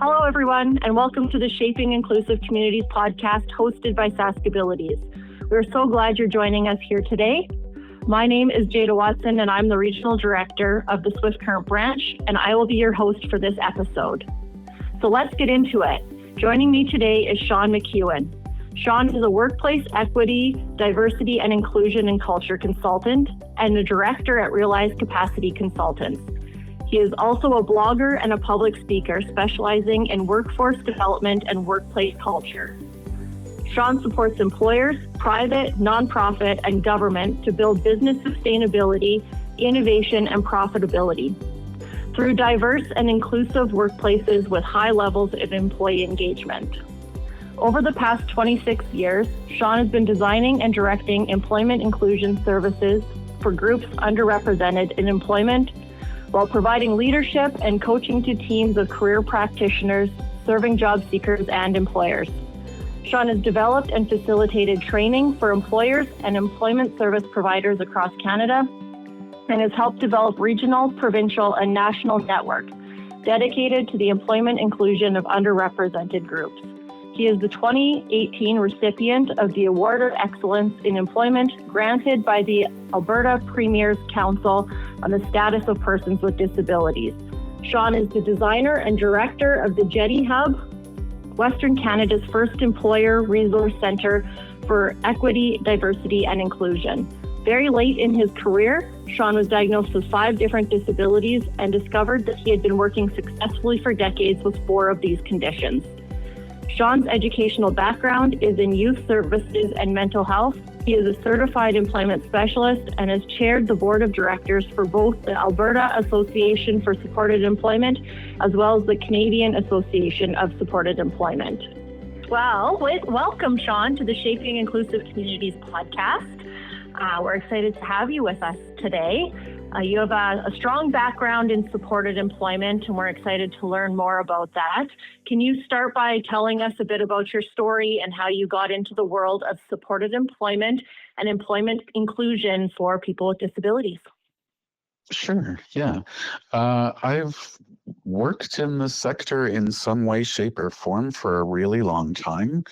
Hello, everyone, and welcome to the Shaping Inclusive Communities podcast hosted by Saskabilities. We're so glad you're joining us here today. My name is Jayda Watson, and I'm the Regional Director of the Swift Current Branch, and I will be your host for this episode. So let's get into it. Joining me today is Sean McEwen. Sean is a workplace equity, diversity, and inclusion and culture consultant and a director at Realize Capacity Consultants. He is also a blogger and a public speaker specializing in workforce development and workplace culture. Sean supports employers, private, nonprofit, and government to build business sustainability, innovation, and profitability through diverse and inclusive workplaces with high levels of employee engagement. Over the past 26 years, Sean has been designing and directing employment inclusion services for groups underrepresented in employment, while providing leadership and coaching to teams of career practitioners serving job seekers and employers. Sean has developed and facilitated training for employers and employment service providers across Canada and has helped develop regional, provincial, and national networks dedicated to the employment inclusion of underrepresented groups. He is the 2018 recipient of the Award of Excellence in Employment granted by the Alberta Premier's Council on the Status of Persons with Disabilities. Sean is the designer and director of the Jetty Hub, Western Canada's first employer resource centre for equity, diversity, and inclusion. Very late in his career, Sean was diagnosed with 5 different disabilities and discovered that he had been working successfully for decades with 4 of these conditions. Sean's educational background is in youth services and mental health. He is a certified employment specialist and has chaired the board of directors for both the Alberta Association for Supported Employment as well as the Canadian Association of Supported Employment. Well, welcome, Sean, to the Shaping Inclusive Communities podcast. We're excited to have you with us today. You have a strong background in supported employment, and we're excited to learn more about that. Can you start by telling us a bit about your story and how you got into the world of supported employment and employment inclusion for people with disabilities? Sure, yeah. I've worked in the sector in some way, shape, or form for a really long time.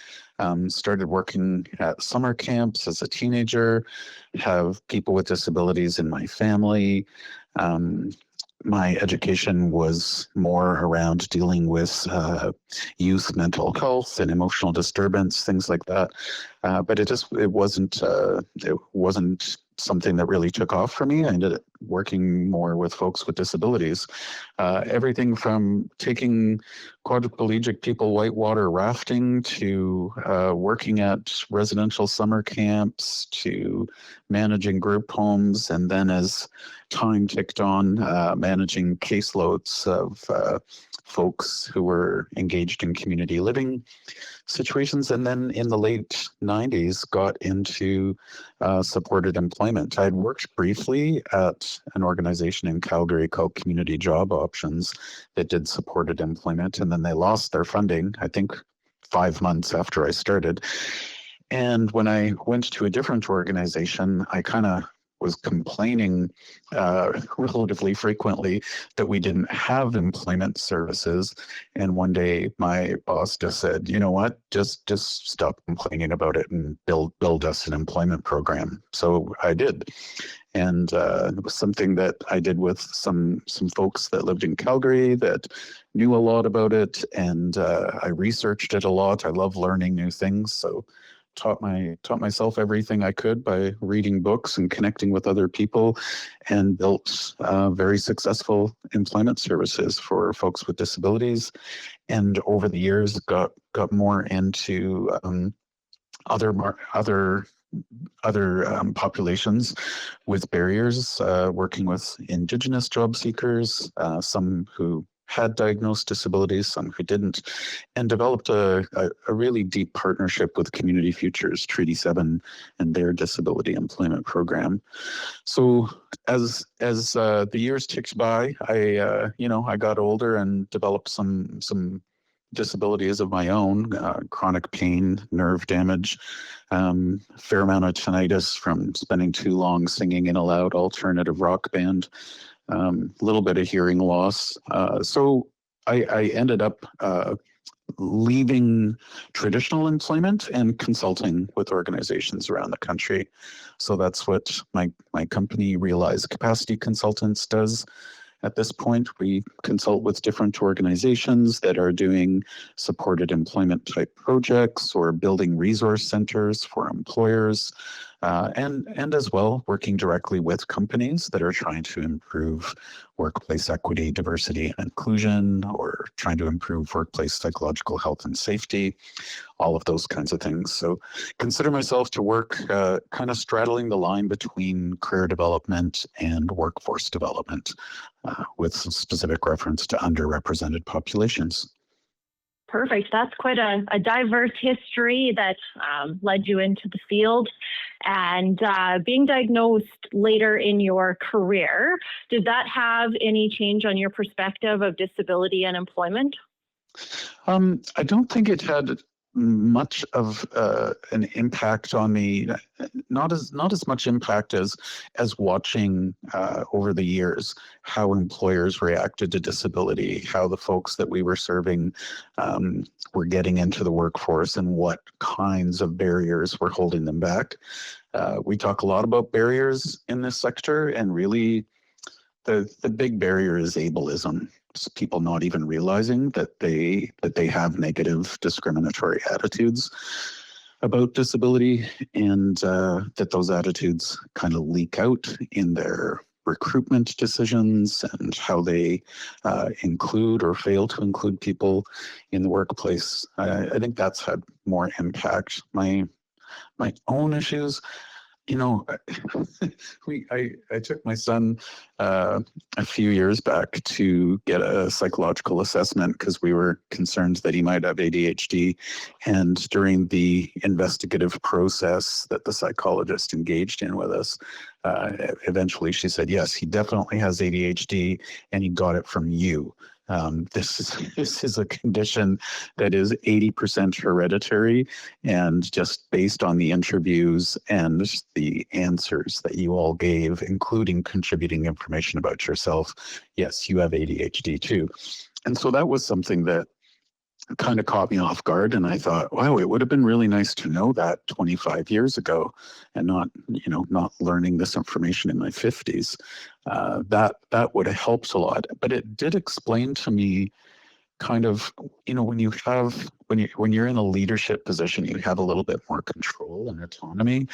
Started working at summer camps as a teenager, have people with disabilities in my family. My education was more around dealing with youth mental health and emotional disturbance, things like that. But it wasn't something that really took off for me. I ended up working more with folks with disabilities. Everything from taking quadriplegic people whitewater rafting to working at residential summer camps to managing group homes, and then as time ticked on, managing caseloads of folks who were engaged in community living situations. And then in the late 90s, got into supported employment. I had worked briefly at an organization in Calgary called Community Job Options that did supported employment, and then they lost their funding, I think 5 months after I started. And when I went to a different organization, I kind of was complaining relatively frequently that we didn't have employment services. And one day my boss just said, you know what, just stop complaining about it and build us an employment program. So I did. And it was something that I did with some folks that lived in Calgary that knew a lot about it. And I researched it a lot. I love learning new things. So taught myself everything I could by reading books and connecting with other people, and built very successful employment services for folks with disabilities. And over the years, got more into other populations with barriers, working with Indigenous job seekers, some who had diagnosed disabilities, some who didn't, and developed a really deep partnership with Community Futures Treaty 7 and their disability employment program. So as the years ticked by, I got older and developed some disabilities of my own, chronic pain, nerve damage, fair amount of tinnitus from spending too long singing in a loud alternative rock band, a little bit of hearing loss. So I ended up leaving traditional employment and consulting with organizations around the country. So that's what my company, Realize Capacity Consultants, does. At this point, we consult with different organizations that are doing supported employment type projects or building resource centers for employers, and as well working directly with companies that are trying to improve workplace equity, diversity, and inclusion, or trying to improve workplace psychological health and safety, all of those kinds of things. So consider myself to work kind of straddling the line between career development and workforce development, with some specific reference to underrepresented populations. Perfect. That's quite a diverse history that led you into the field. And being diagnosed later in your career, did that have any change on your perspective of disability and employment? I don't think it had much of an impact on me. Not as much impact as watching over the years how employers reacted to disability, how the folks that we were serving were getting into the workforce, and what kinds of barriers were holding them back. We talk a lot about barriers in this sector, and really the big barrier is ableism. It's people not even realizing that they have negative discriminatory attitudes about disability, and that those attitudes kind of leak out in their recruitment decisions and how they include or fail to include people in the workplace. I think that's had more impact. My own issues, you know, I took my son a few years back to get a psychological assessment because we were concerned that he might have ADHD. And during the investigative process that the psychologist engaged in with us, eventually she said, yes, he definitely has ADHD and he got it from you. This is a condition that is 80% hereditary, and just based on the interviews and the answers that you all gave, including contributing information about yourself, yes, you have ADHD too. And so that was something that kind of caught me off guard, and I thought, wow, it would have been really nice to know that 25 years ago and not learning this information in my 50s. That would have helped a lot. But it did explain to me kind of, when you're in a leadership position, you have a little bit more control and autonomy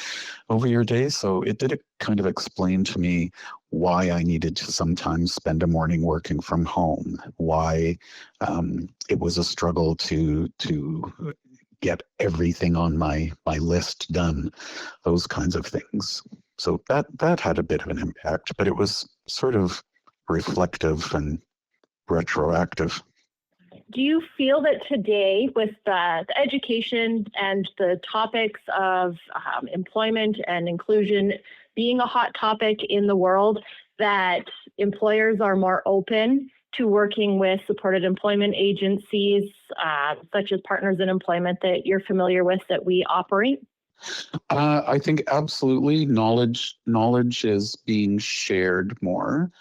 over your day. So it did kind of explain to me why I needed to sometimes spend a morning working from home, why it was a struggle to get everything on my list done, those kinds of things. So that had a bit of an impact, but it was sort of reflective and retroactive. Do you feel that today, with the education and the topics of employment and inclusion being a hot topic in the world, that employers are more open to working with supported employment agencies, such as Partners in Employment that you're familiar with, that we operate? I think absolutely knowledge is being shared more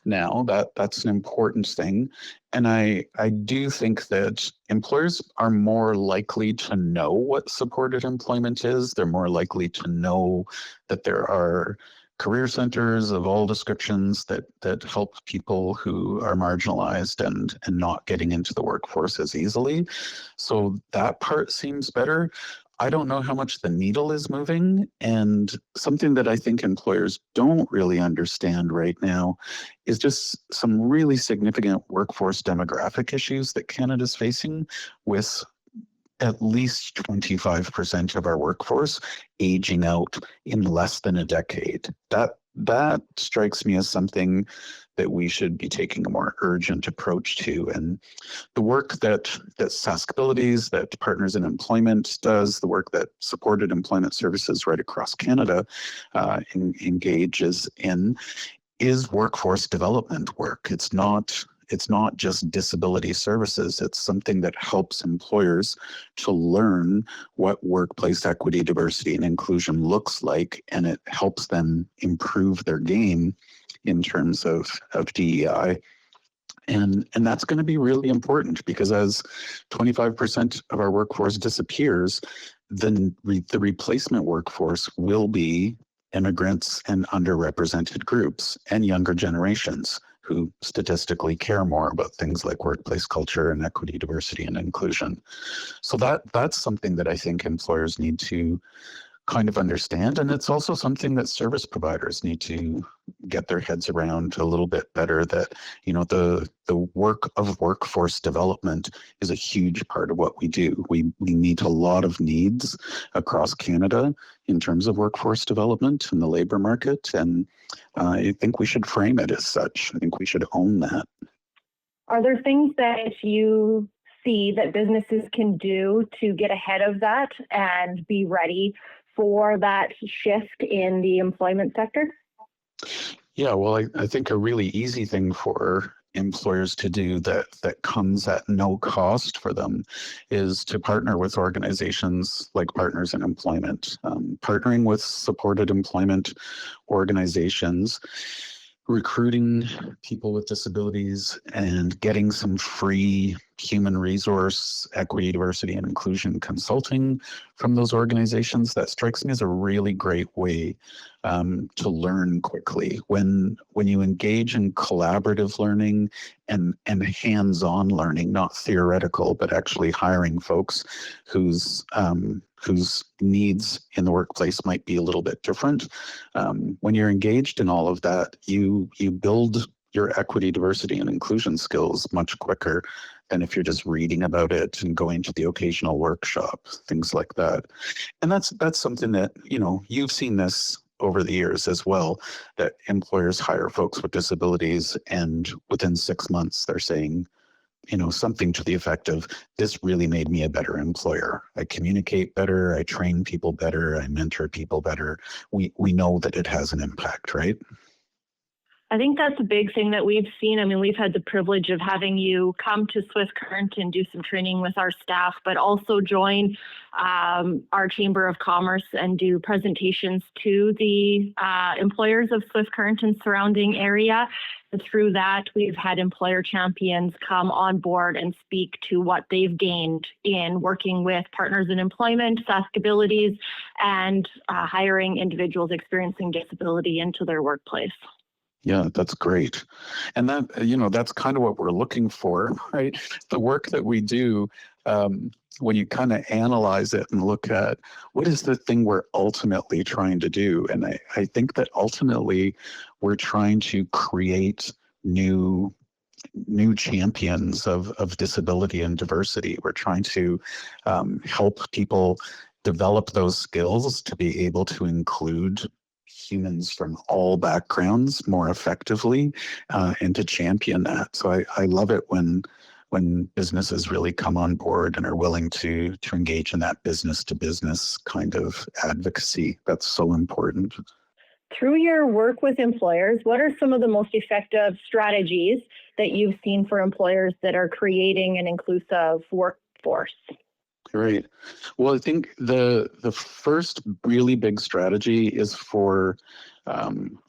now. That's an important thing. And I do think that employers are more likely to know what supported employment is. They're more likely to know that there are career centers of all descriptions that help people who are marginalized and not getting into the workforce as easily. So that part seems better. I don't know how much the needle is moving, and something that I think employers don't really understand right now is just some really significant workforce demographic issues that Canada's facing, with at least 25% of our workforce aging out in less than a decade. That strikes me as something that we should be taking a more urgent approach to. And the work that Saskabilities, that Partners in Employment does, the work that Supported Employment Services right across Canada engages in, is workforce development work. It's not just disability services. It's something that helps employers to learn what workplace equity, diversity, and inclusion looks like, and it helps them improve their game in terms of DEI. And that's going to be really important, because as 25% of our workforce disappears, then the replacement workforce will be immigrants and underrepresented groups and younger generations who statistically care more about things like workplace culture and equity, diversity, and inclusion. So that's something that I think employers need to kind of understand. And it's also something that service providers need to get their heads around a little bit better, that, the work of workforce development is a huge part of what we do. We meet a lot of needs across Canada in terms of workforce development in the labor market. And I think we should frame it as such. I think we should own that. Are there things that you see that businesses can do to get ahead of that and be ready for that shift in the employment sector? Yeah, well, I think a really easy thing for employers to do that comes at no cost for them is to partner with organizations like Partners in Employment. Partnering with supported employment organizations, recruiting people with disabilities, and getting some free human resource, equity, diversity, and inclusion consulting from those organizations, that strikes me as a really great way to learn quickly. When you engage in collaborative learning and hands-on learning, not theoretical, but actually hiring folks whose needs in the workplace might be a little bit different. When you're engaged in all of that, you build your equity, diversity, and inclusion skills much quicker than if you're just reading about it and going to the occasional workshop, things like that. And that's something that, you've seen this over the years as well, that employers hire folks with disabilities, and within 6 months they're saying, something to the effect of, this really made me a better employer. I communicate better, I train people better, I mentor people better. We know that it has an impact, right? I think that's a big thing that we've seen. I mean, we've had the privilege of having you come to Swift Current and do some training with our staff, but also join our Chamber of Commerce and do presentations to the employers of Swift Current and surrounding area. And through that, we've had employer champions come on board and speak to what they've gained in working with Partners in Employment, Saskabilities, and hiring individuals experiencing disability into their workplace. Yeah, that's great. And that, that's kind of what we're looking for, right? The work that we do, when you kind of analyze it and look at what is the thing we're ultimately trying to do. And I think that ultimately we're trying to create new champions of disability and diversity. We're trying to help people develop those skills to be able to include humans from all backgrounds more effectively, and to champion that. So I love it when businesses really come on board and are willing to engage in that business to business kind of advocacy. That's so important. Through your work with employers, what are some of the most effective strategies that you've seen for employers that are creating an inclusive workforce? Great. Well, I think the first really big strategy is for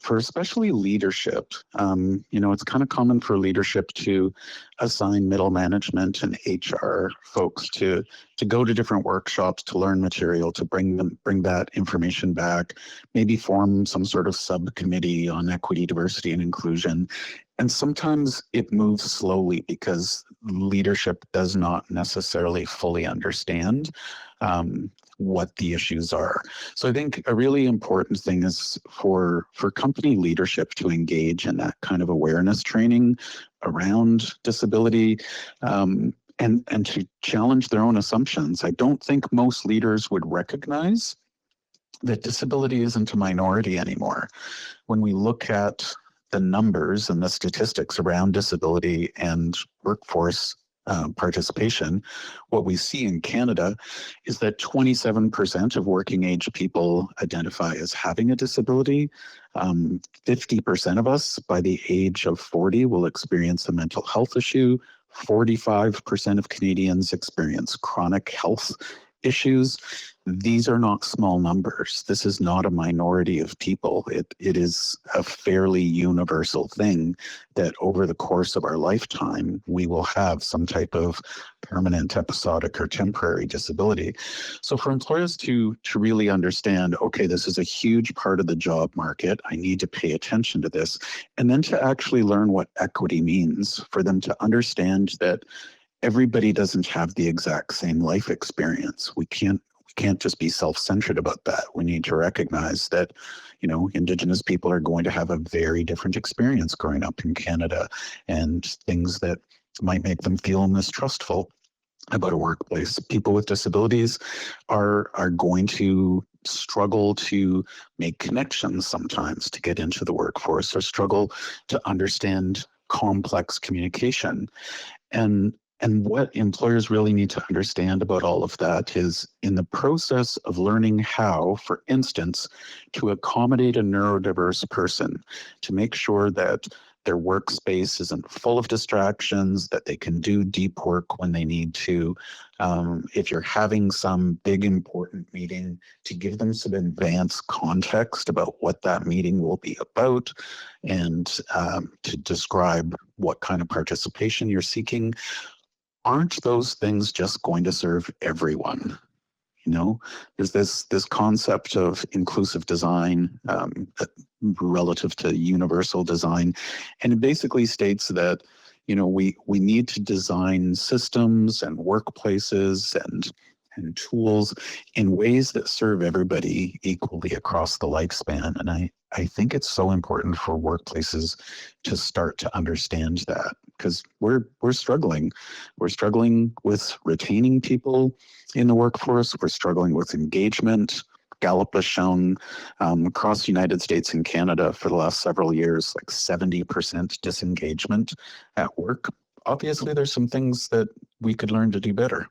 especially leadership. It's kind of common for leadership to assign middle management and HR folks to go to different workshops, to learn material, to bring that information back, maybe form some sort of subcommittee on equity, diversity, and inclusion. And sometimes it moves slowly because leadership does not necessarily fully understand what the issues are. So I think a really important thing is for company leadership to engage in that kind of awareness training around disability, and to challenge their own assumptions. I don't think most leaders would recognize that disability isn't a minority anymore. When we look at the numbers and the statistics around disability and workforce participation, what we see in Canada is that 27% of working age people identify as having a disability. 50% of us by the age of 40 will experience a mental health issue. 45% of Canadians experience chronic health issues. these are not small numbers. This is not a minority of people. It is a fairly universal thing that over the course of our lifetime, we will have some type of permanent, episodic, or temporary disability. So for employers to really understand, okay, this is a huge part of the job market. I need to pay attention to this. And then to actually learn what equity means, for them to understand that everybody doesn't have the exact same life experience. We can't just be self-centered about that. We need to recognize that, Indigenous people are going to have a very different experience growing up in Canada, and things that might make them feel mistrustful about a workplace. People with disabilities are going to struggle to make connections sometimes to get into the workforce, or struggle to understand complex communication. And what employers really need to understand about all of that is, in the process of learning how, for instance, to accommodate a neurodiverse person, to make sure that their workspace isn't full of distractions, that they can do deep work when they need to. If you're having some big important meeting, to give them some advanced context about what that meeting will be about, and to describe what kind of participation you're seeking. Aren't those things just going to serve everyone? There's this concept of inclusive design relative to universal design, and it basically states that we need to design systems and workplaces and tools in ways that serve everybody equally across the lifespan. And I think it's so important for workplaces to start to understand that, because we're struggling. We're struggling with retaining people in the workforce. We're struggling with engagement. Gallup has shown across the United States and Canada for the last several years, like 70% disengagement at work. Obviously, there's some things that we could learn to do better.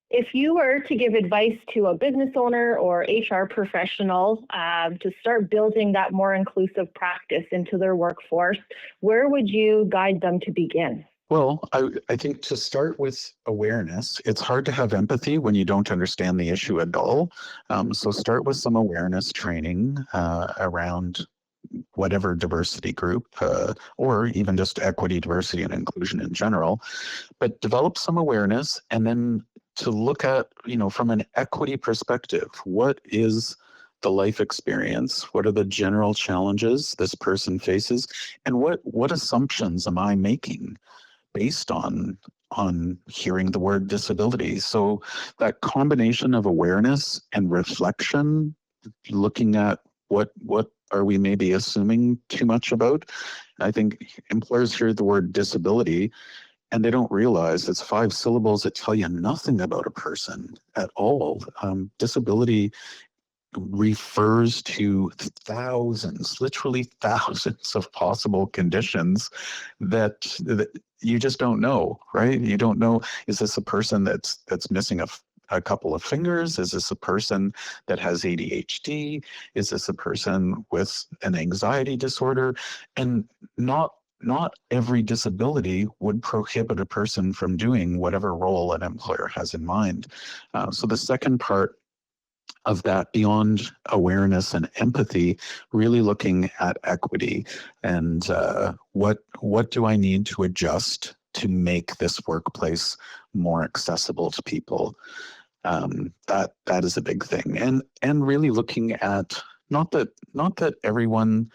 If you were to give advice to a business owner or HR professional to start building that more inclusive practice into their workforce, where would you guide them to begin? Well, I think to start with awareness. It's hard to have empathy when you don't understand the issue at all. So start with some awareness training around whatever diversity group, or even just equity, diversity, and inclusion in general. But develop some awareness, and then to look at, from an equity perspective, what is the life experience? What are the general challenges this person faces? And what assumptions am I making based on hearing the word disability? So that combination of awareness and reflection, looking at what are we maybe assuming too much about? I think employers hear the word disability and they don't realize it's 5 syllables that tell you nothing about a person at all. Disability refers to thousands, literally thousands of possible conditions that you just don't know, right? You don't know, is this a person that's missing a couple of fingers? Is this a person that has ADHD? Is this a person with an anxiety disorder? And not every disability would prohibit a person from doing whatever role an employer has in mind. So the second part of that, beyond awareness and empathy, really looking at equity and what do I need to adjust to make this workplace more accessible to people. That is a big thing, and really looking at not that everyone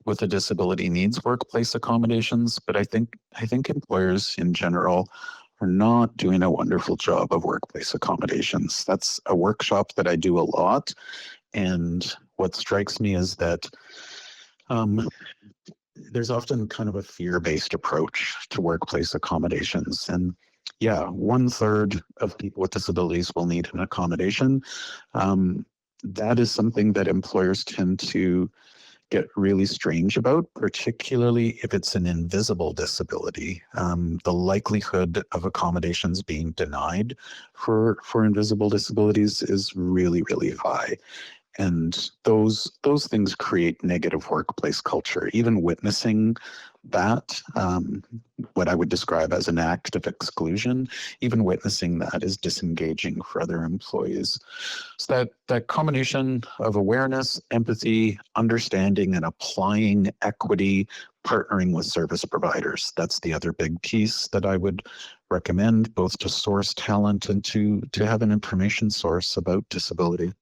with a disability needs workplace accommodations, but I think employers in general are not doing a wonderful job of workplace accommodations. That's a workshop that I do a lot, and what strikes me is that there's often kind of a fear-based approach to workplace accommodations. And yeah, 1/3 of people with disabilities will need an accommodation. That is something that employers tend to get really strange about, particularly if it's an invisible disability. The likelihood of accommodations being denied for invisible disabilities is really, really high. And those things create negative workplace culture. Even witnessing that, what I would describe as an act of exclusion, even witnessing that is disengaging for other employees. So that combination of awareness, empathy, understanding, and applying equity, partnering with service providers. That's the other big piece that I would recommend, both to source talent and to have an information source about disability.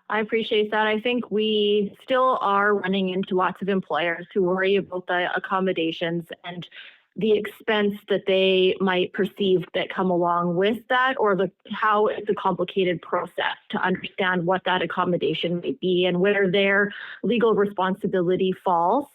I appreciate that. I think we still are running into lots of employers who worry about the accommodations and the expense that they might perceive that come along with that, or how it's a complicated process to understand what that accommodation may be and where their legal responsibility falls.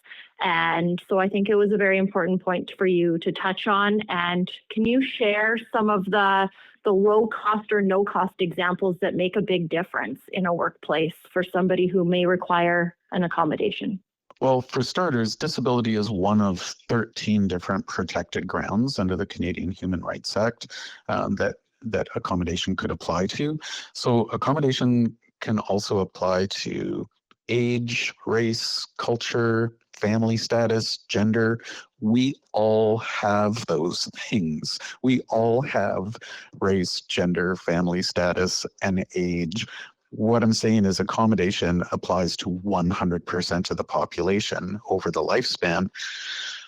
And so I think it was a very important point for you to touch on. And can you share some of the low cost or no cost examples that make a big difference in a workplace for somebody who may require an accommodation? Well, for starters, disability is one of 13 different protected grounds under the Canadian Human Rights Act that accommodation could apply to. So accommodation can also apply to age, race, culture, family status, gender. We all have those things. We all have race, gender, family status, and age. What I'm saying is accommodation applies to 100% of the population over the lifespan.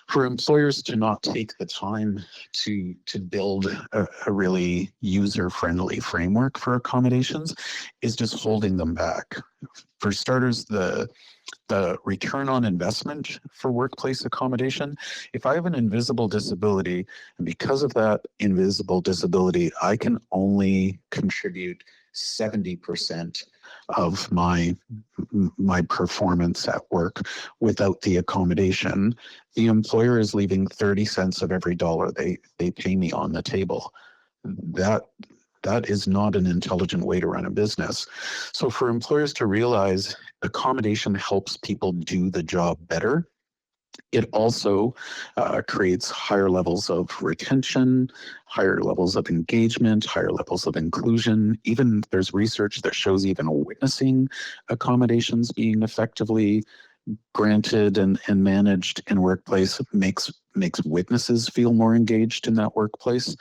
For employers to not take the time to build a really user-friendly framework for accommodations is just holding them back. For starters, the return on investment for workplace accommodation, if I have an invisible disability, and because of that invisible disability, I can only contribute 70% of my performance at work without the accommodation, the employer is leaving 30 cents of every dollar they pay me on the table. That is not an intelligent way to run a business. So for employers to realize accommodation helps people do the job better, it also creates higher levels of retention, higher levels of engagement, higher levels of inclusion. Even there's research that shows even witnessing accommodations being effectively granted and managed in workplace makes witnesses feel more engaged in that workplace.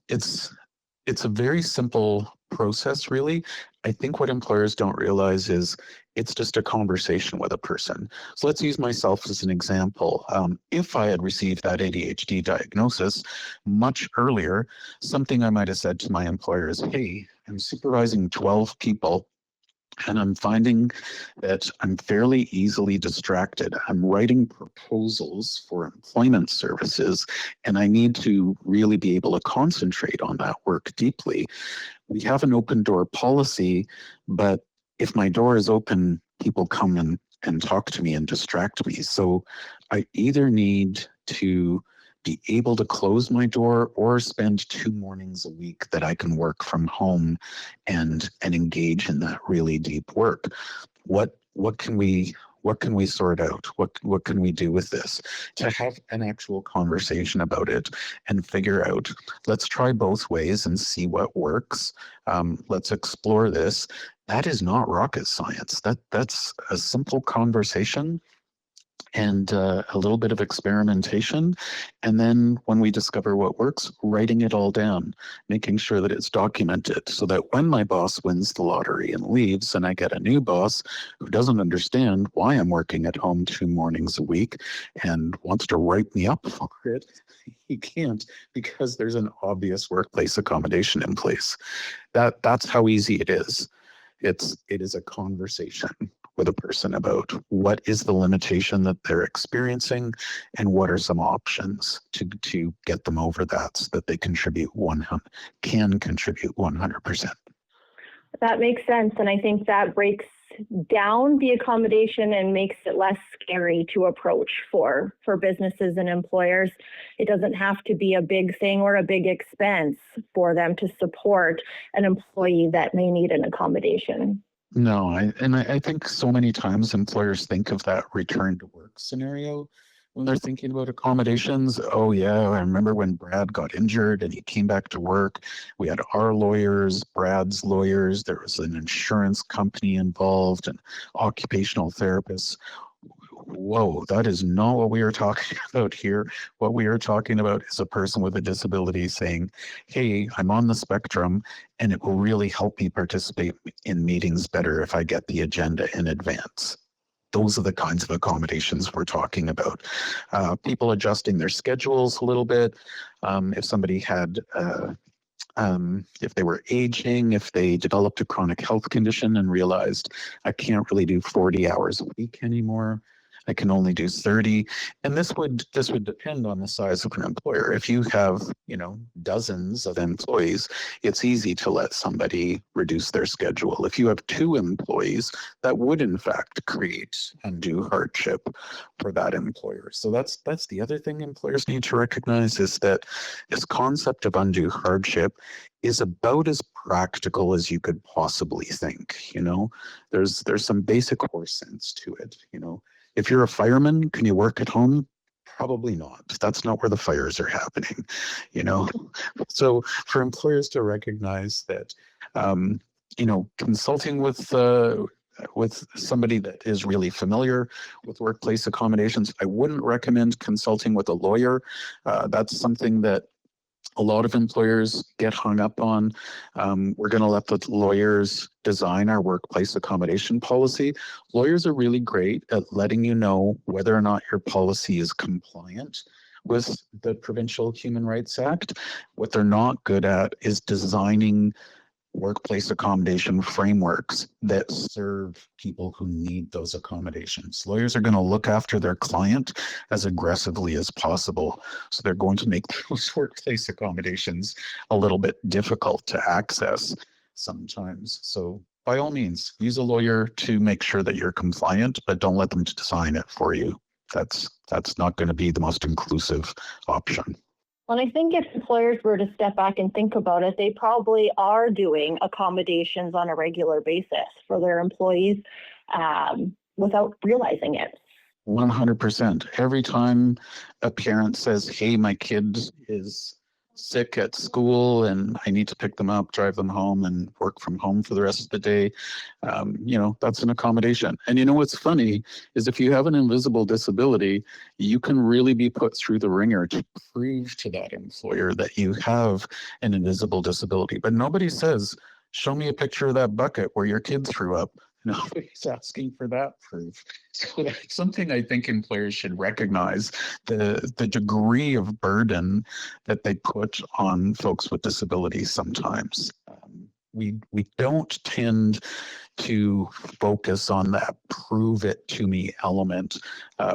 It's a very simple process, really. I think what employers don't realize is it's just a conversation with a person. So let's use myself as an example. If I had received that ADHD diagnosis much earlier, something I might have said to my employer is, hey, I'm supervising 12 people, and I'm finding that I'm fairly easily distracted. I'm writing proposals for employment services, and I need to really be able to concentrate on that work deeply. We have an open door policy, but if my door is open, people come and talk to me and distract me. So I either need to be able to close my door or spend 2 mornings a week that I can work from home and engage in that really deep work. What can we sort out? What can we do with this? To have an actual conversation about it and figure out, let's try both ways and see what works. Let's explore this. That is not rocket science. That's a simple conversation and a little bit of experimentation. And then when we discover what works, writing it all down, making sure that it's documented so that when my boss wins the lottery and leaves and I get a new boss who doesn't understand why I'm working at home 2 mornings a week and wants to write me up for it, he can't, because there's an obvious workplace accommodation in place. That's how easy it is. It is a conversation with a person about what is the limitation that they're experiencing and what are some options to get them over that so that they can contribute 100%. That makes sense. And I think that breaks down the accommodation and makes it less scary to approach for businesses and employers. It doesn't have to be a big thing or a big expense for them to support an employee that may need an accommodation. No, I think so many times employers think of that return to work scenario, when they're thinking about accommodations. Oh yeah, I remember when Brad got injured and he came back to work. We had our lawyers, Brad's lawyers, there was an insurance company involved and occupational therapists. Whoa, that is not what we are talking about here. What we are talking about is a person with a disability saying, hey, I'm on the spectrum and it will really help me participate in meetings better if I get the agenda in advance. Those are the kinds of accommodations we're talking about. People adjusting their schedules a little bit. If somebody had if they were aging, if they developed a chronic health condition and realized I can't really do 40 hours a week anymore, I can only do 30. And this would depend on the size of an employer. If you have, dozens of employees, it's easy to let somebody reduce their schedule. If you have 2 employees, that would in fact create undue hardship for that employer. So that's the other thing employers need to recognize, is that this concept of undue hardship is about as practical as you could possibly think. There's some basic horse sense to it. If you're a fireman, can you work at home? Probably not. That's not where the fires are happening, So for employers to recognize that, consulting with somebody that is really familiar with workplace accommodations, I wouldn't recommend consulting with a lawyer. That's something that a lot of employers get hung up on. We're going to let the lawyers design our workplace accommodation policy. Lawyers are really great at letting you know whether or not your policy is compliant with the Provincial Human Rights Act. What they're not good at is designing workplace accommodation frameworks that serve people who need those accommodations. Lawyers are going to look after their client as aggressively as possible. So they're going to make those workplace accommodations a little bit difficult to access sometimes. So by all means, use a lawyer to make sure that you're compliant, but don't let them design it for you. That's not going to be the most inclusive option. Well, I think if employers were to step back and think about it, they probably are doing accommodations on a regular basis for their employees without realizing it. 100%. Every time a parent says, hey, my kid is sick at school and I need to pick them up, drive them home, and work from home for the rest of the day, that's an accommodation. And what's funny is if you have an invisible disability, you can really be put through the ringer to prove to that employer that you have an invisible disability. But nobody says, show me a picture of that bucket where your kid threw up. Nobody's asking for that proof. So that's something I think employers should recognize, the degree of burden that they put on folks with disabilities sometimes. We don't tend to focus on that prove it to me element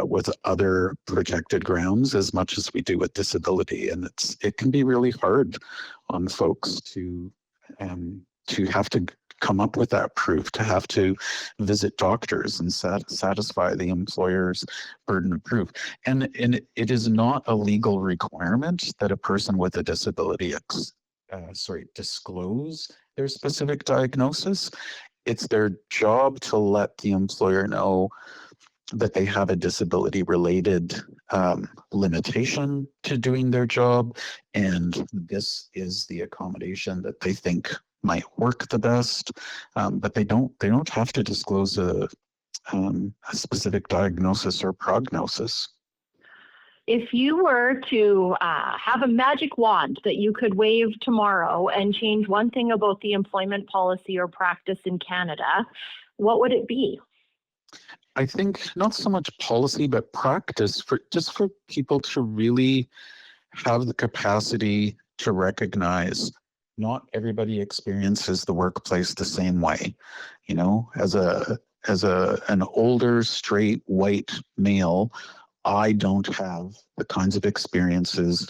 with other protected grounds as much as we do with disability. And it can be really hard on folks to have to come up with that proof, to have to visit doctors and satisfy the employer's burden of proof. And it is not a legal requirement that a person with a disability disclose their specific diagnosis. It's their job to let the employer know that they have a disability related limitation to doing their job, and this is the accommodation that they think might work the best, but they don't have to disclose a specific diagnosis or prognosis. If you were to have a magic wand that you could wave tomorrow and change one thing about the employment policy or practice in Canada, what would it be? I think not so much policy, but practice for people to really have the capacity to recognize not everybody experiences the workplace the same way. As an older, straight, white male, I don't have the kinds of experiences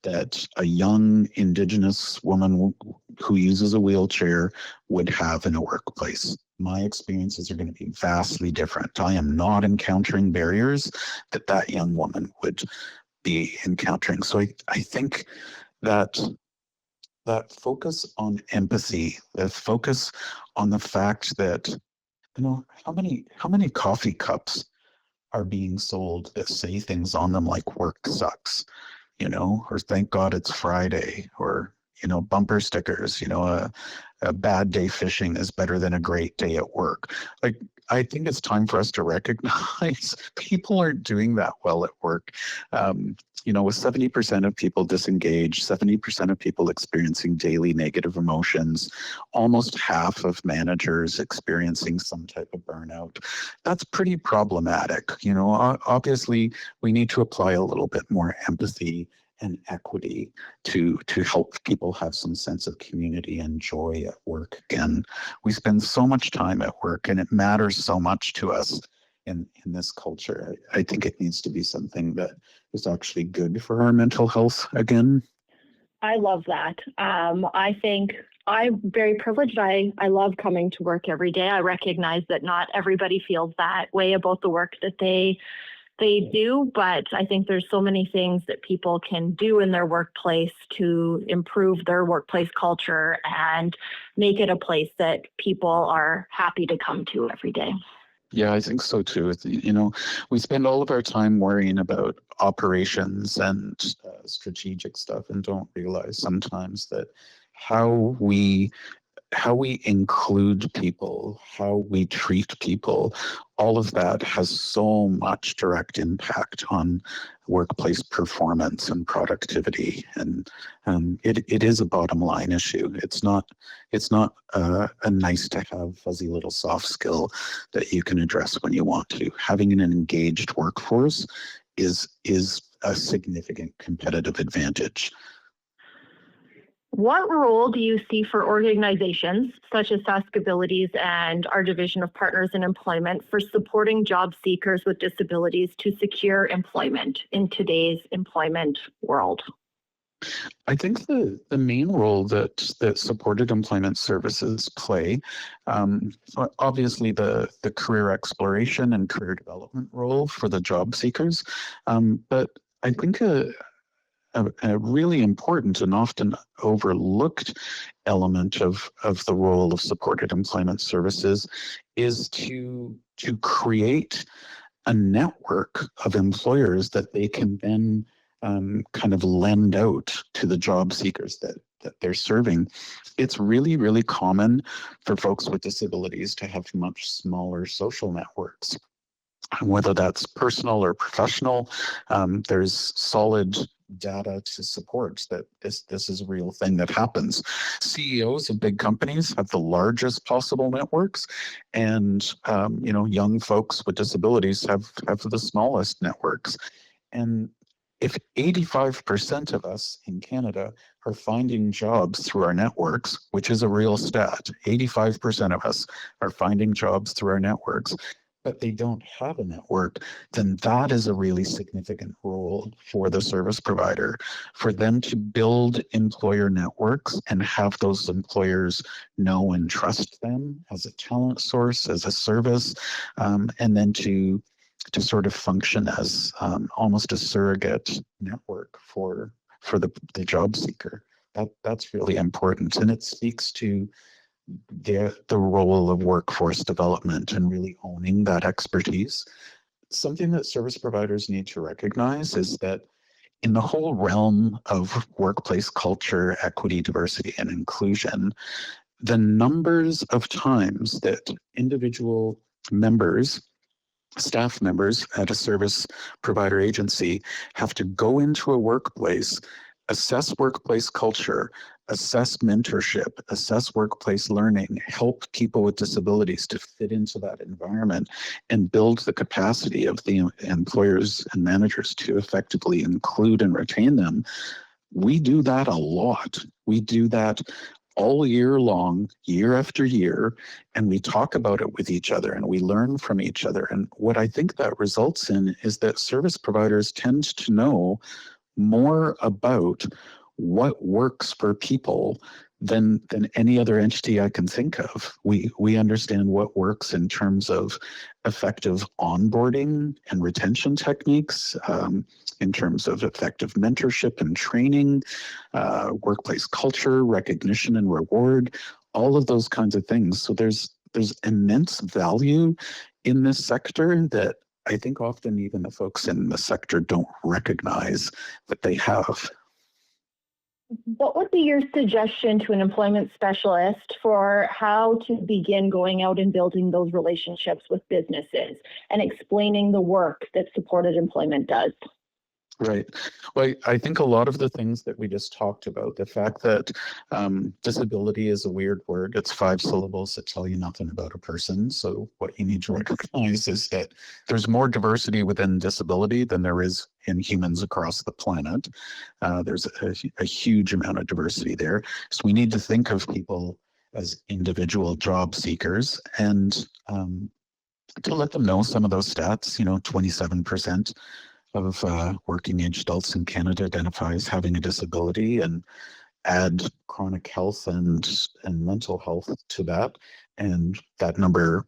that a young Indigenous woman who uses a wheelchair would have in a workplace. My experiences are going to be vastly different. I am not encountering barriers that young woman would be encountering. So I think that focus on empathy, that focus on the fact that, how many coffee cups are being sold that say things on them like work sucks, or thank God it's Friday, or, bumper stickers, a bad day fishing is better than a great day at work. Like, I think it's time for us to recognize people aren't doing that well at work. With 70% of people disengaged, 70% of people experiencing daily negative emotions, almost half of managers experiencing some type of burnout, that's pretty problematic. Obviously, we need to apply a little bit more empathy and equity to help people have some sense of community and joy at work again. We spend so much time at work, and it matters so much to us in this culture. I think it needs to be something that is actually good for our mental health again. I love that. I think I'm very privileged. I love coming to work every day. I recognize that not everybody feels that way about the work that they do, but I think there's so many things that people can do in their workplace to improve their workplace culture and make it a place that people are happy to come to every day. Yeah, I think so too. We spend all of our time worrying about operations and strategic stuff, and don't realize sometimes that how we include people, how we treat people, all of that has so much direct impact on workplace performance and productivity. And it is a bottom line issue. It's not a nice to have fuzzy little soft skill that you can address when you want to. Having an engaged workforce is a significant competitive advantage. What role do you see for organizations such as Saskabilities and our Division of Partners in Employment for supporting job seekers with disabilities to secure employment in today's employment world? I think the main role that supported employment services play, obviously the career exploration and career development role for the job seekers, but I think a really important and often overlooked element of the role of supported employment services is to create a network of employers that they can then kind of lend out to the job seekers that they're serving. It's really, really common for folks with disabilities to have much smaller social networks, whether that's personal or professional. There's solid data to support that this is a real thing that happens. CEOs of big companies have the largest possible networks, and young folks with disabilities have the smallest networks. And if 85% of us in Canada are finding jobs through our networks, which is a real stat, 85% of us are finding jobs through our networks, but they don't have a network, then that is a really significant role for the service provider, for them to build employer networks and have those employers know and trust them as a talent source, as a service, and then to sort of function as almost a surrogate network for the job seeker. That's really important, and it speaks to the role of workforce development and really owning that expertise. Something that service providers need to recognize is that in the whole realm of workplace culture, equity, diversity, and inclusion, the numbers of times that individual members, staff members at a service provider agency have to go into a workplace, assess workplace culture, assess mentorship, assess workplace learning, help people with disabilities to fit into that environment, and build the capacity of the employers and managers to effectively include and retain them. We do that a lot. We do that all year long, year after year, and we talk about it with each other and we learn from each other. And what I think that results in is that service providers tend to know more about what works for people than any other entity I can think of. We understand what works in terms of effective onboarding and retention techniques, in terms of effective mentorship and training, workplace culture, recognition and reward, all of those kinds of things. So there's immense value in this sector that I think often even the folks in the sector don't recognize that they have. What would be your suggestion to an employment specialist for how to begin going out and building those relationships with businesses and explaining the work that supported employment does? Right. Well, I think a lot of the things that we just talked about, the fact that disability is a weird word, it's 5 syllables that tell you nothing about a person. So what you need to recognize is that there's more diversity within disability than there is in humans across the planet. There's a huge amount of diversity there. So we need to think of people as individual job seekers and to let them know some of those stats, 27% of working age adults in Canada identify as having a disability, and add chronic health and mental health to that, and that number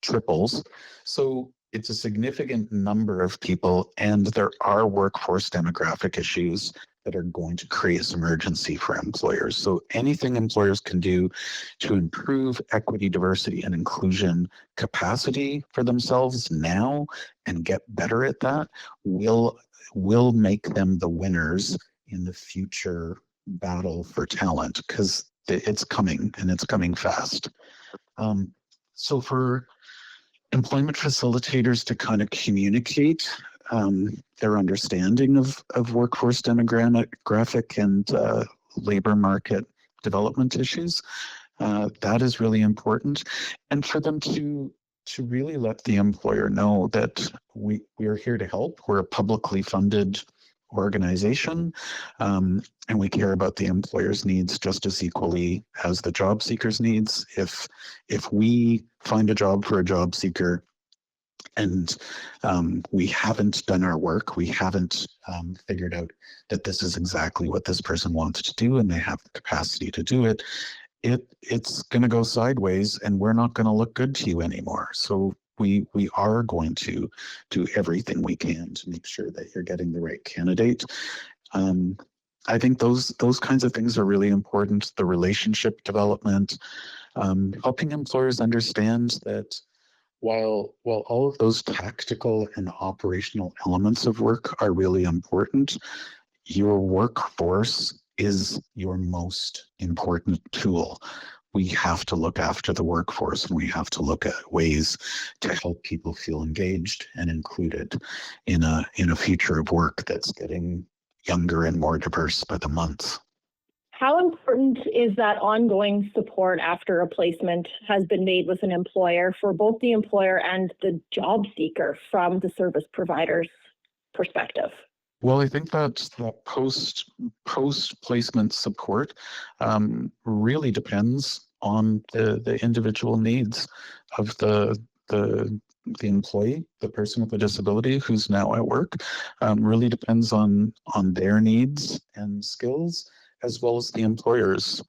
triples. So it's a significant number of people, and there are workforce demographic issues that are going to create some urgency for employers. So anything employers can do to improve equity, diversity, and inclusion capacity for themselves now and get better at that will make them the winners in the future battle for talent, because it's coming and it's coming fast. So for employment facilitators to kind of communicate their understanding of workforce demographic and labor market development issues, that is really important. And for them to really let the employer know that we are here to help. We're a publicly funded organization, and we care about the employer's needs just as equally as the job seeker's needs. If we find a job for a job seeker and we haven't done our work, we haven't figured out that this is exactly what this person wants to do and they have the capacity to do it, it's going to go sideways and we're not going to look good to you anymore. So we are going to do everything we can to make sure that you're getting the right candidate. I think those kinds of things are really important. The relationship development, helping employers understand that while all of those tactical and operational elements of work are really important, your workforce is your most important tool. We have to look after the workforce, and we have to look at ways to help people feel engaged and included in a future of work that's getting younger and more diverse by the month. How important is that ongoing support after a placement has been made with an employer for both the employer and the job seeker from the service provider's perspective? Well, I think that post placement support really depends on the individual needs of the employee, the person with a disability who's now at work. Really depends on their needs and skills, as well as the employer's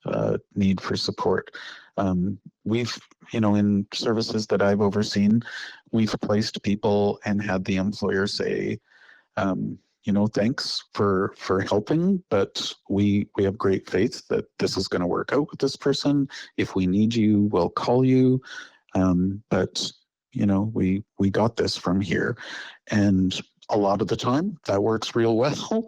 need for support. We've, in services that I've overseen, we've placed people and had the employer say, thanks for helping, but we have great faith that this is going to work out with this person. If we need you, we'll call you. But we got this from here. And a lot of the time that works real well.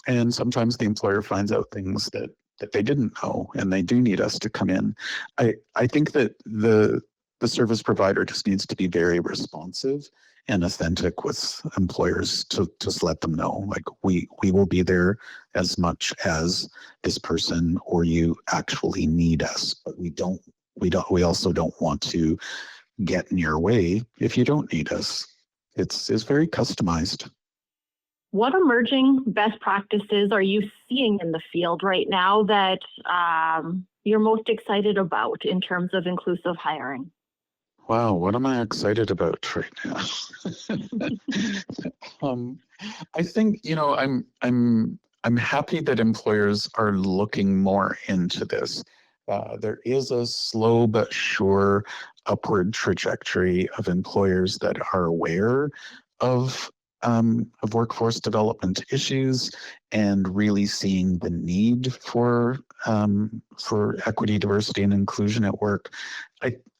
And sometimes the employer finds out things that they didn't know, and they do need us to come in. I think that the service provider just needs to be very responsive and authentic with employers to just let them know, like, we will be there as much as this person or you actually need us, but we also don't want to get in your way if you don't need us. It's very customized. What emerging best practices are you seeing in the field right now that you're most excited about in terms of inclusive hiring? Wow, what am I excited about right now? I think I'm happy that employers are looking more into this. There is a slow but sure upward trajectory of employers that are aware of workforce development issues and really seeing the need for equity, diversity, and inclusion at work.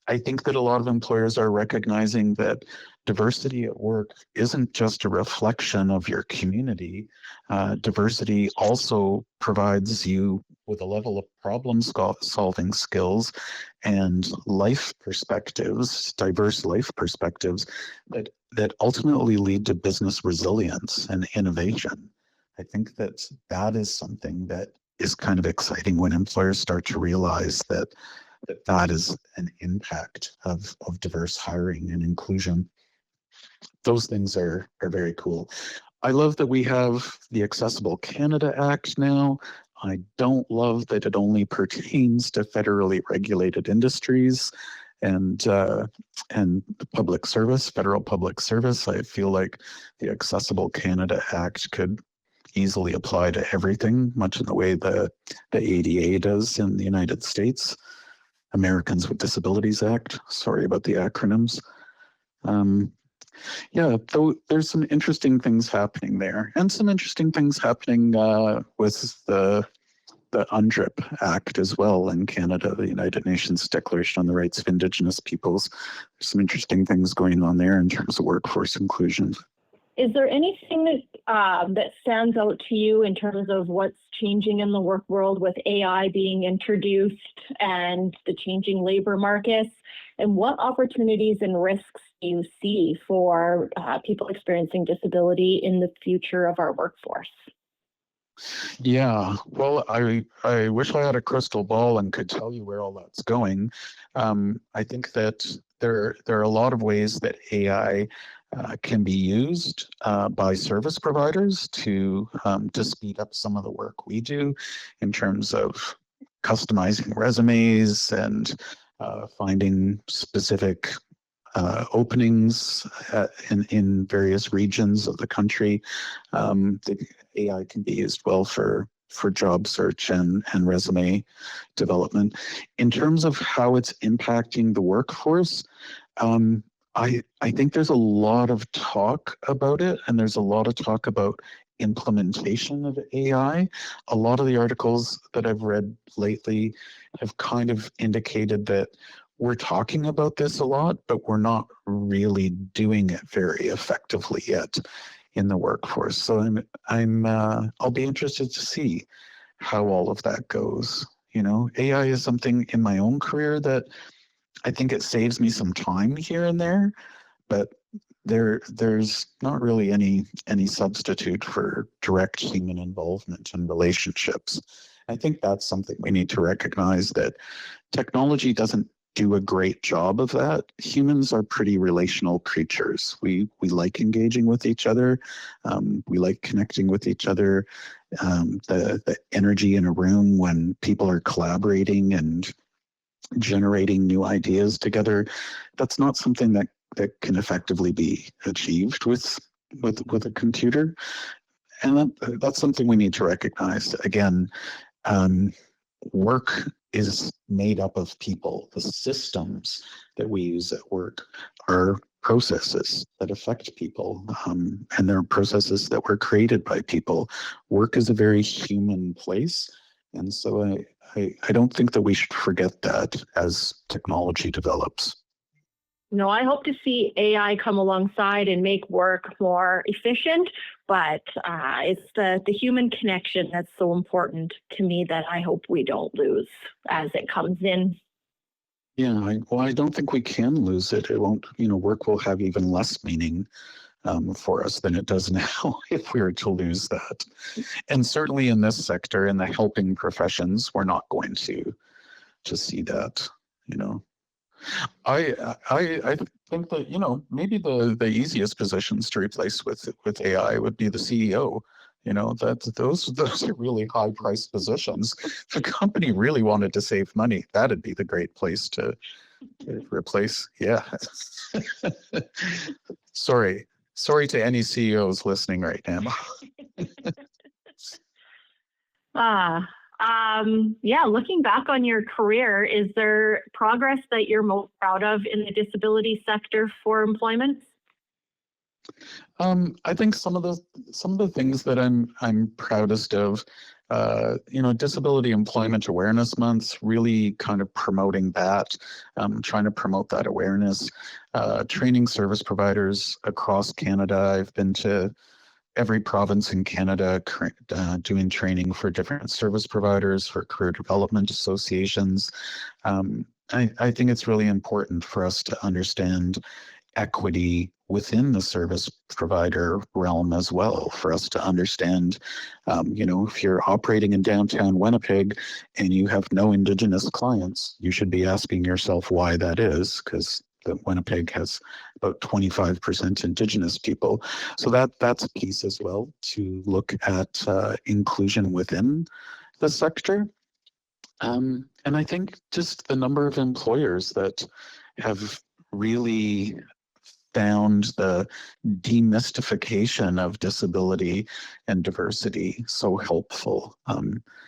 I think that a lot of employers are recognizing that diversity at work isn't just a reflection of your community. Diversity also provides you with a level of solving skills and life perspectives, diverse life perspectives that ultimately lead to business resilience and innovation. I think that is something that is kind of exciting when employers start to realize that is an impact of diverse hiring and inclusion. Those things are very cool. I love that we have the Accessible Canada Act now. I don't love that it only pertains to federally regulated industries and public service, federal public service. I feel like the Accessible Canada Act could easily apply to everything, much in the way the ADA does in the United States. Americans with Disabilities Act. Sorry about the acronyms. Yeah, though there's some interesting things happening there, and some interesting things happening with the UNDRIP Act as well in Canada, the United Nations Declaration on the Rights of Indigenous Peoples. There's some interesting things going on there in terms of workforce inclusion. Is there anything that stands out to you in terms of what's changing in the work world with AI being introduced and the changing labor markets? And what opportunities and risks do you see for people experiencing disability in the future of our workforce? Yeah, well, I wish I had a crystal ball and could tell you where all that's going. I think that there are a lot of ways that AI can be used by service providers to speed up some of the work we do in terms of customizing resumes and finding specific openings in various regions of the country. The AI can be used well for job search and resume development. In terms of how it's impacting the workforce, I think there's a lot of talk about it, and there's a lot of talk about implementation of AI. A lot of the articles that I've read lately have kind of indicated that we're talking about this a lot, but we're not really doing it very effectively yet in the workforce. So I'll be interested to see how all of that goes. You know, AI is something in my own career that I think it saves me some time here and there, but there's not really any substitute for direct human involvement and relationships. I think that's something we need to recognize, that technology doesn't do a great job of that. Humans are pretty relational creatures. We like engaging with each other. We like connecting with each other. The energy in a room when people are collaborating and generating new ideas together, that's not something that can effectively be achieved with a computer. And that's something we need to recognize. Again, work is made up of people. The systems that we use at work are processes that affect people, and they're processes that were created by people. Work is a very human place, and so I don't think that we should forget that as technology develops. No, I hope to see AI come alongside and make work more efficient, but it's the human connection that's so important to me that I hope we don't lose as it comes in. Yeah, I don't think we can lose it. It won't, work will have even less meaning for us than it does now if we were to lose that. And certainly in this sector, in the helping professions, we're not going to see that, I think that, maybe the easiest positions to replace with AI would be the CEO. Those are really high priced positions. If a company really wanted to save money, that'd be the great place to replace. Yeah. Sorry to any CEOs listening right now. Yeah, looking back on your career, is there progress that you're most proud of in the disability sector for employment? I think some of the things that I'm proudest of, Disability Employment Awareness Month, really kind of promoting that, trying to promote that awareness, training service providers across Canada. I've been to every province in Canada doing training for different service providers, for career development associations. I think it's really important for us to understand equity within the service provider realm as well, for us to understand, if you're operating in downtown Winnipeg and you have no Indigenous clients, you should be asking yourself why that is, because Winnipeg has about 25% Indigenous people. So that's a piece as well, to look at inclusion within the sector. And I think just the number of employers that have really found the demystification of disability and diversity so helpful,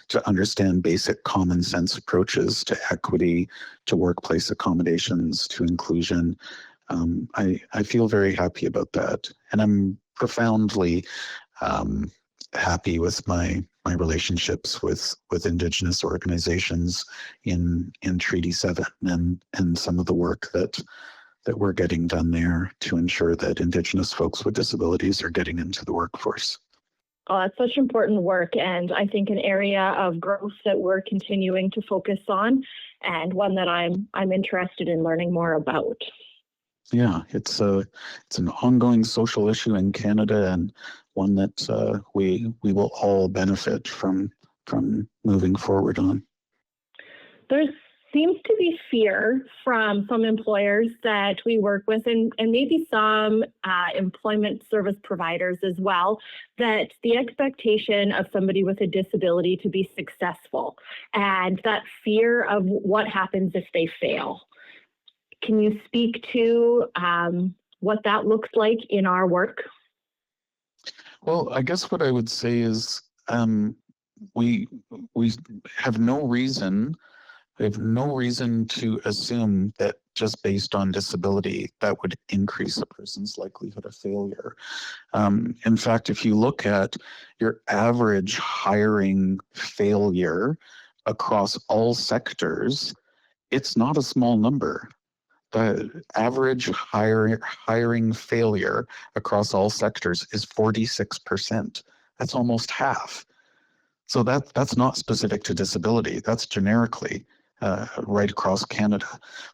to understand basic common sense approaches to equity, to workplace accommodations, to inclusion. I feel very happy about that. And I'm profoundly happy with my relationships with Indigenous organizations in Treaty 7 and some of the work that we're getting done there to ensure that Indigenous folks with disabilities are getting into the workforce. Oh, that's such important work, and I think an area of growth that we're continuing to focus on, and one that I'm interested in learning more about. Yeah, it's an ongoing social issue in Canada, and one that we will all benefit from moving forward on. There seems to be fear from some employers that we work with, and maybe some employment service providers as well, that the expectation of somebody with a disability to be successful, and that fear of what happens if they fail. Can you speak to what that looks like in our work? Well, I guess what I would say is we have no reason to assume that just based on disability that would increase a person's likelihood of failure. In fact, if you look at your average hiring failure across all sectors, it's not a small number. The average hiring failure across all sectors is 46%. That's almost half. So that's not specific to disability. That's generically right across Canada.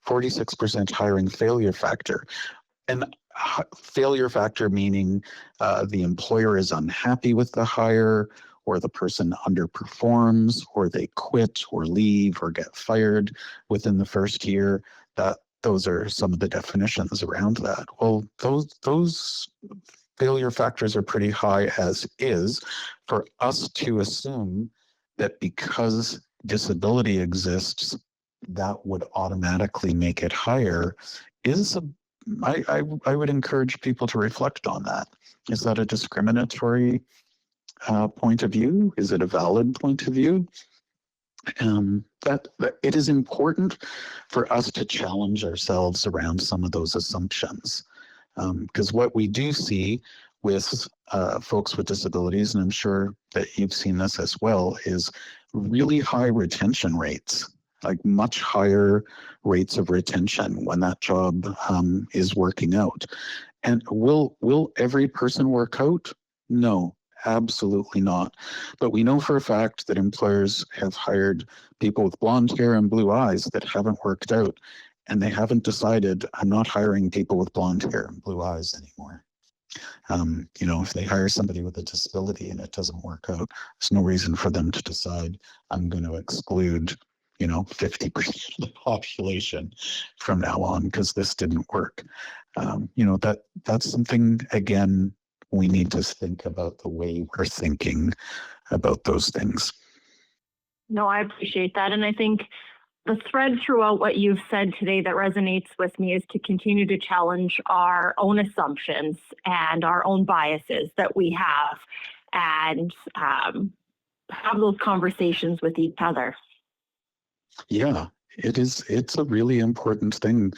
46% hiring failure factor. And failure factor meaning the employer is unhappy with the hire, or the person underperforms, or they quit or leave or get fired within the first year. Those are some of the definitions around that. Well, those failure factors are pretty high as is. For us to assume that because disability exists, that would automatically make it higher I would encourage people to reflect on that. Is that a discriminatory point of view? Is it a valid point of view? That it is important for us to challenge ourselves around some of those assumptions, because what we do see with folks with disabilities, and I'm sure that you've seen this as well, is really high retention rates, like much higher rates of retention when that job is working out. And will every person work out? No. Absolutely not. But we know for a fact that employers have hired people with blonde hair and blue eyes that haven't worked out, and they haven't decided, I'm not hiring people with blonde hair and blue eyes anymore. If they hire somebody with a disability and it doesn't work out, there's no reason for them to decide, I'm going to exclude 50% of the population from now on because this didn't work. That's something, again, we need to think about the way we're thinking about those things. No, I appreciate that. And I think the thread throughout what you've said today that resonates with me is to continue to challenge our own assumptions and our own biases that we have, and have those conversations with each other. Yeah, it's a really important thing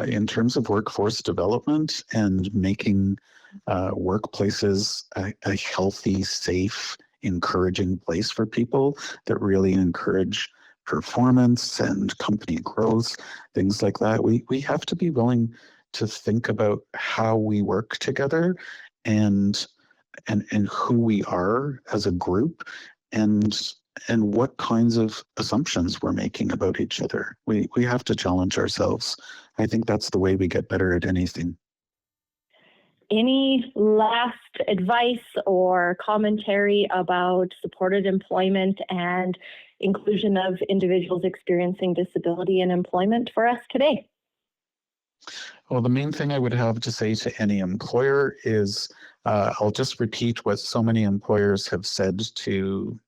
in terms of workforce development and making workplaces a healthy, safe encouraging place for people that really encourage performance and company growth, things like that. We have to be willing to think about how we work together and who we are as a group and what kinds of assumptions we're making about each other. We have to challenge ourselves. I think that's the way we get better at anything. Any last advice or commentary about supported employment and inclusion of individuals experiencing disability in employment for us today? Well, the main thing I would have to say to any employer is I'll just repeat what so many employers have said to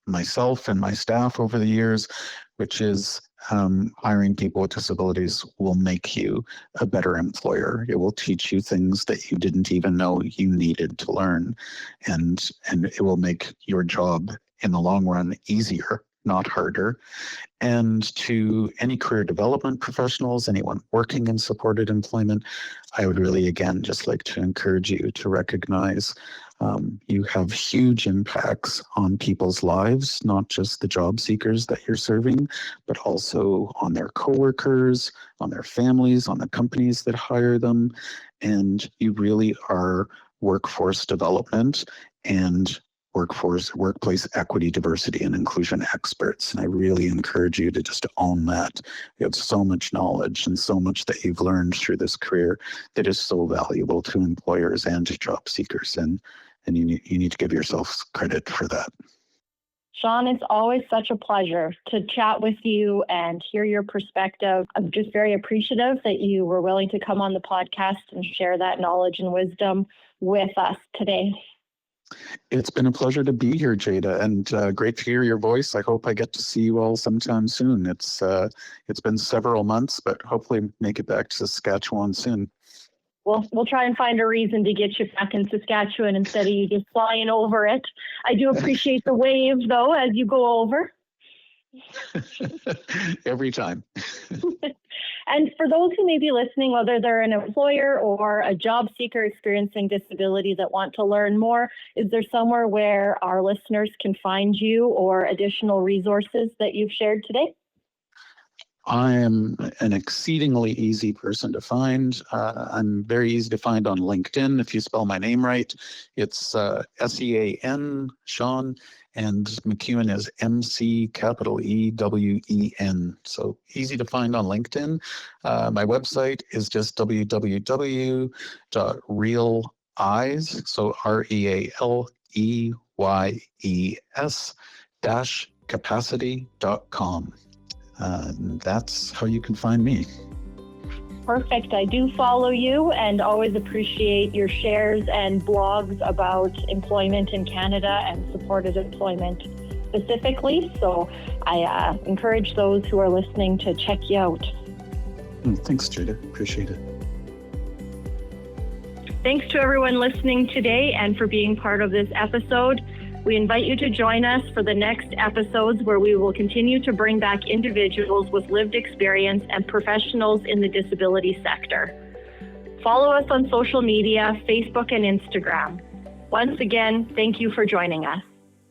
myself and my staff over the years, which is hiring people with disabilities will make you a better employer. It will teach you things that you didn't even know you needed to learn, and it will make your job in the long run easier, not harder. And to any career development professionals, anyone working in supported employment, I would really, again, just like to encourage you to recognize you have huge impacts on people's lives, not just the job seekers that you're serving, but also on their coworkers, on their families, on the companies that hire them. And you really are workforce development and workplace equity, diversity, and inclusion experts. And I really encourage you to just own that. You have so much knowledge and so much that you've learned through this career that is so valuable to employers and to job seekers. And you need to give yourself credit for that. Sean, it's always such a pleasure to chat with you and hear your perspective. I'm just very appreciative that you were willing to come on the podcast and share that knowledge and wisdom with us today. It's been a pleasure to be here, Jayda, and great to hear your voice. I hope I get to see you all sometime soon. It's been several months, but hopefully make it back to Saskatchewan soon. We'll try and find a reason to get you back in Saskatchewan instead of you just flying over it. I do appreciate the wave, though, as you go over. Every time. And for those who may be listening, whether they're an employer or a job seeker experiencing disability that want to learn more, is there somewhere where our listeners can find you or additional resources that you've shared today? I am an exceedingly easy person to find. I'm very easy to find on LinkedIn. If you spell my name right, it's S-E-A-N, Sean, and McEwen is M-C-E-W-E-N. So easy to find on LinkedIn. My website is just www.realeys, so REALEYES -capacity.com. That's how you can find me. Perfect. I do follow you and always appreciate your shares and blogs about employment in Canada and supported employment specifically. So I encourage those who are listening to check you out. Thanks, Jayda. Appreciate it. Thanks to everyone listening today and for being part of this episode. We invite you to join us for the next episodes where we will continue to bring back individuals with lived experience and professionals in the disability sector. Follow us on social media, Facebook and Instagram. Once again, thank you for joining us.